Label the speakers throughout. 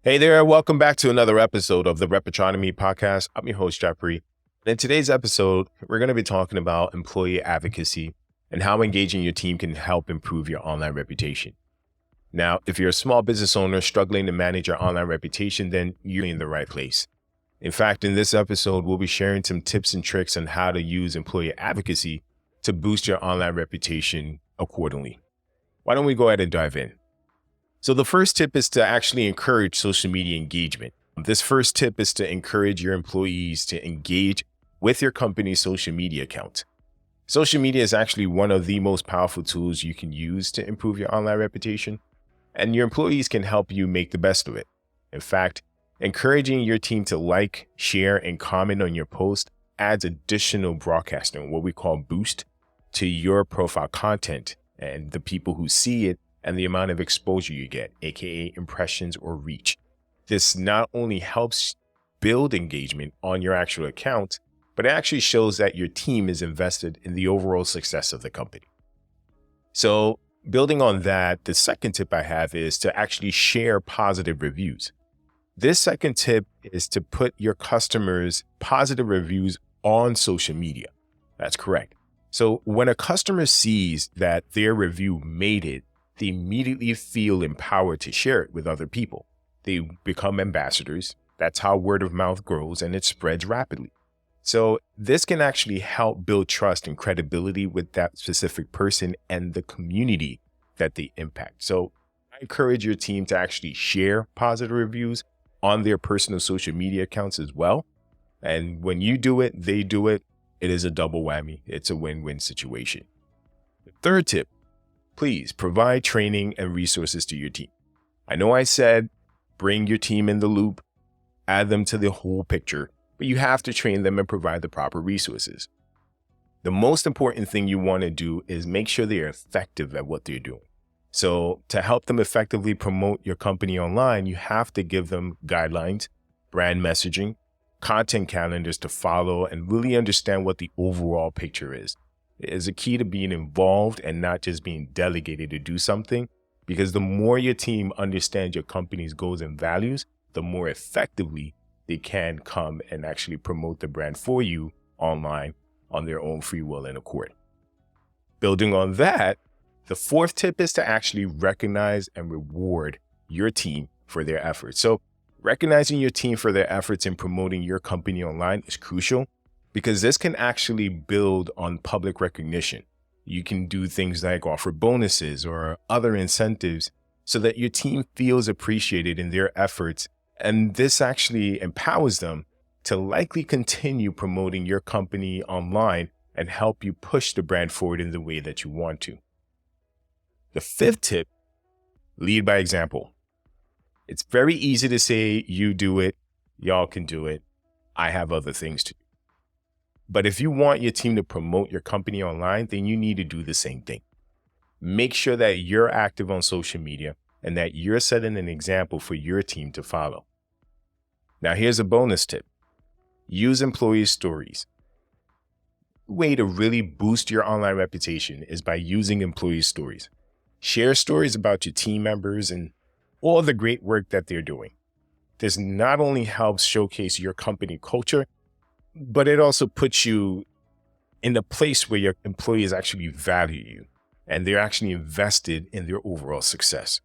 Speaker 1: Hey there, welcome back to another episode of the Reputronomy podcast. I'm your host, Jeffrey. In today's episode, we're going to be talking about employee advocacy and how engaging your team can help improve your online reputation. Now, if you're a small business owner struggling to manage your online reputation, then you're in the right place. In fact, in this episode, we'll be sharing some tips and tricks on how to use employee advocacy to boost your online reputation accordingly. Why don't we go ahead and dive in? So the first tip is to actually encourage social media engagement. This first tip is to encourage your employees to engage with your company's social media account. Social media is actually one of the most powerful tools you can use to improve your online reputation, and your employees can help you make the best of it. In fact, encouraging your team to like, share, and comment on your post adds additional broadcasting, what we call boost, to your profile content and the people who see it and the amount of exposure you get, aka impressions or reach. This not only helps build engagement on your actual account, but it actually shows that your team is invested in the overall success of the company. So building on that, the second tip I have is to actually share positive reviews. This second tip is to put your customers' positive reviews on social media. That's correct. So when a customer sees that their review made it, they immediately feel empowered to share it with other people. They become ambassadors. That's how word of mouth grows, and it spreads rapidly. So this can actually help build trust and credibility with that specific person and the community that they impact. So I encourage your team to actually share positive reviews on their personal social media accounts as well. And when you do it, they do it. It is a double whammy. It's a win-win situation. The third tip, please provide training and resources to your team. I know I said bring your team in the loop, add them to the whole picture, but you have to train them and provide the proper resources. The most important thing you want to do is make sure they are effective at what they're doing. So to help them effectively promote your company online, you have to give them guidelines, brand messaging, content calendars to follow, and really understand what the overall picture is. It is a key to being involved and not just being delegated to do something, because the more your team understands your company's goals and values, the more effectively they can come and actually promote the brand for you online on their own free will and accord. Building on that, the fourth tip is to actually recognize and reward your team for their efforts. So recognizing your team for their efforts in promoting your company online is crucial, because this can actually build on public recognition. You can do things like offer bonuses or other incentives so that your team feels appreciated in their efforts. And this actually empowers them to likely continue promoting your company online and help you push the brand forward in the way that you want to. The fifth tip, lead by example. It's very easy to say, you do it, y'all can do it, I have other things to do. But if you want your team to promote your company online, then you need to do the same thing. Make sure that you're active on social media and that you're setting an example for your team to follow. Now, here's a bonus tip. Use employee stories. The way to really boost your online reputation is by using employee stories. Share stories about your team members and all the great work that they're doing. This not only helps showcase your company culture, but it also puts you in a place where your employees actually value you and they're actually invested in their overall success.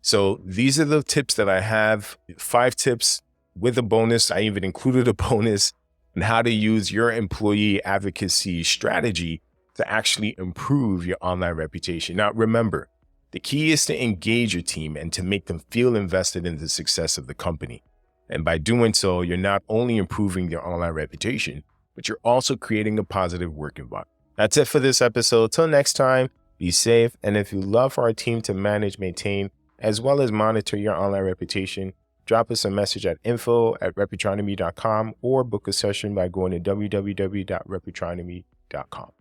Speaker 1: So these are the tips that I have, 5 tips with a bonus. I even included a bonus on how to use your employee advocacy strategy to actually improve your online reputation. Now, remember, the key is to engage your team and to make them feel invested in the success of the company. And by doing so, you're not only improving their online reputation, but you're also creating a positive work environment. That's it for this episode. Till next time, be safe. And if you love for our team to manage, maintain, as well as monitor your online reputation, drop us a message at info@reputronomy.com or book a session by going to www.reputronomy.com.